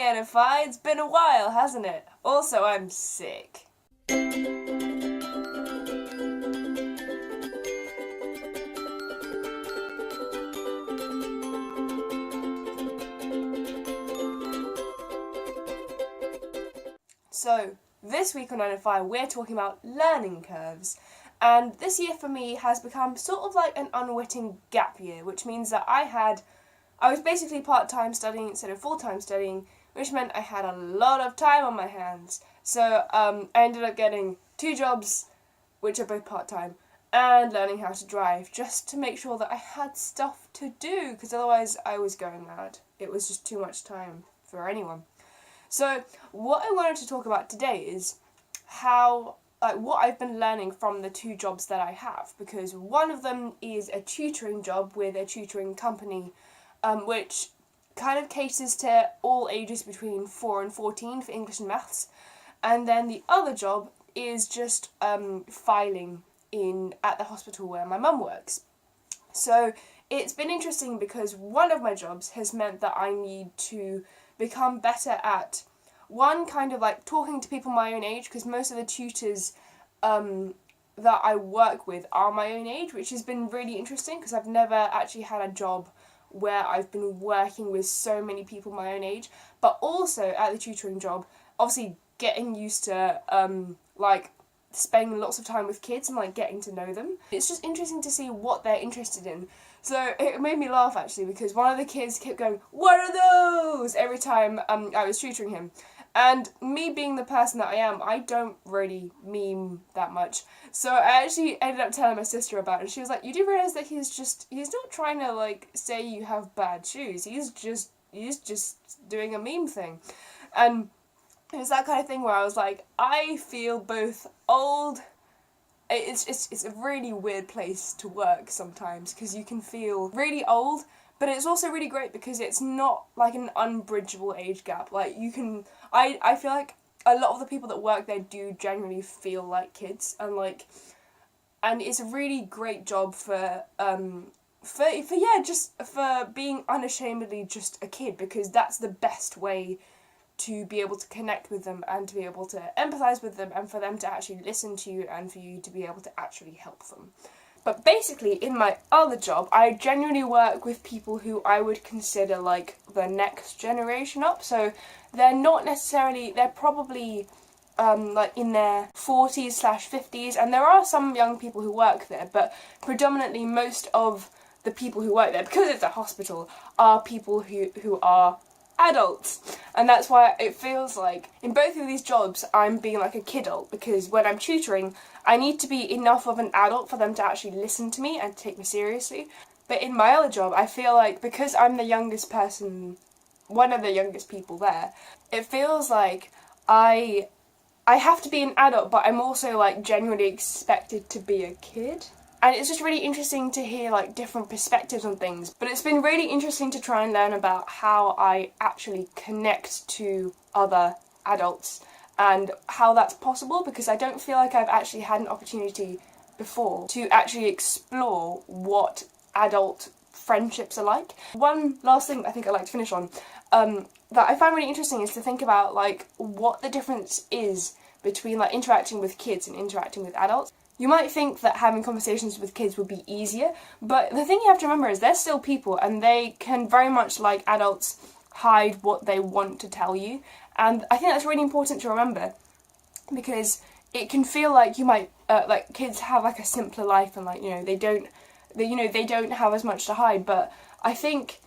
NFI, it's been a while, hasn't it? Also, I'm sick. So, this week on NFI, we're talking about learning curves. And this year for me has become sort of like an unwitting gap year, which means that I was basically part-time studying instead of full-time studying, which meant I had a lot of time on my hands. So I ended up getting 2 jobs, which are both part-time, and learning how to drive, just to make sure that I had stuff to do, because otherwise I was going mad. It was just too much time for anyone. So what I wanted to talk about today is what I've been learning from the 2 jobs that I have, because one of them is a tutoring job with a tutoring company, which kind of caters to all ages between 4 and 14 for English and maths, and then the other job is just filing at the hospital where my mum works. So it's been interesting because one of my jobs has meant that I need to become better at one, kind of like talking to people my own age, because most of the tutors that I work with are my own age, which has been really interesting because I've never actually had a job where I've been working with so many people my own age. But also at the tutoring job, obviously getting used to spending lots of time with kids and like getting to know them. It's just interesting to see what they're interested in. So it made me laugh actually, because one of the kids kept going, "What are those?" every time I was tutoring him. And me being the person that I am, I don't really meme that much. So I actually ended up telling my sister about it, and she was like, "You do realise that he's not trying to like say you have bad shoes. He's just doing a meme thing." And it was that kind of thing where I was like, I feel both old. It's a really weird place to work sometimes, because you can feel really old, but it's also really great because it's not like an unbridgeable age gap. Like I feel like a lot of the people that work there do genuinely feel like kids, and it's a really great job for being unashamedly just a kid, because that's the best way to be able to connect with them and to be able to empathise with them, and for them to actually listen to you and for you to be able to actually help them. But basically, in my other job, I genuinely work with people who I would consider like the next generation up. So they're probably in their 40s/50s, and there are some young people who work there, but predominantly most of the people who work there, because it's a hospital, are people who are adults. And that's why it feels like in both of these jobs I'm being like a kidult, because when I'm tutoring I need to be enough of an adult for them to actually listen to me and take me seriously. But in my other job I feel like, because I'm the youngest person, one of the youngest people there, it feels like I have to be an adult, but I'm also like genuinely expected to be a kid. And it's just really interesting to hear like different perspectives on things. But it's been really interesting to try and learn about how I actually connect to other adults and how that's possible, because I don't feel like I've actually had an opportunity before to actually explore what adult friendships are like. One last thing I think I'd like to finish on that I find really interesting is to think about like what the difference is between like interacting with kids and interacting with adults. You might think that having conversations with kids would be easier, but the thing you have to remember is they're still people, and they can very much, like adults, hide what they want to tell you. And I think that's really important to remember, because it can feel like you might, like kids have like a simpler life, and like, they don't have as much to hide. But I think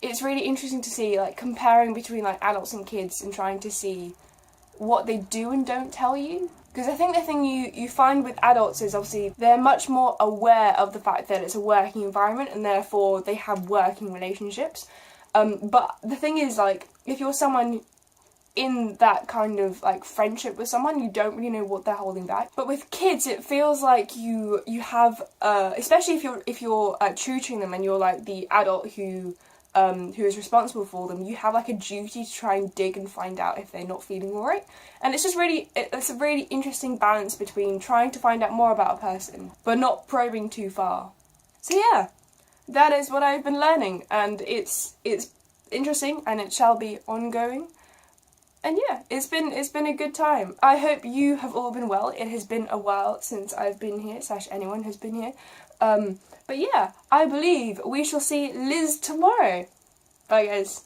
it's really interesting to see like comparing between like adults and kids and trying to see what they do and don't tell you. Because I think the thing you find with adults is obviously they're much more aware of the fact that it's a working environment, and therefore they have working relationships. But the thing is, like, if you're someone in that kind of like friendship with someone, you don't really know what they're holding back. But with kids, it feels like you have, especially if you're tutoring them and you're like the adult who is responsible for them, you have like a duty to try and dig and find out if they're not feeling alright. And it's just it's a really interesting balance between trying to find out more about a person but not probing too far. So yeah, that is what I've been learning, and it's interesting and it shall be ongoing. And yeah, it's been a good time. I hope you have all been well. It has been a while since I've been here, / anyone has been here. But yeah, I believe we shall see Liz tomorrow. Bye guys.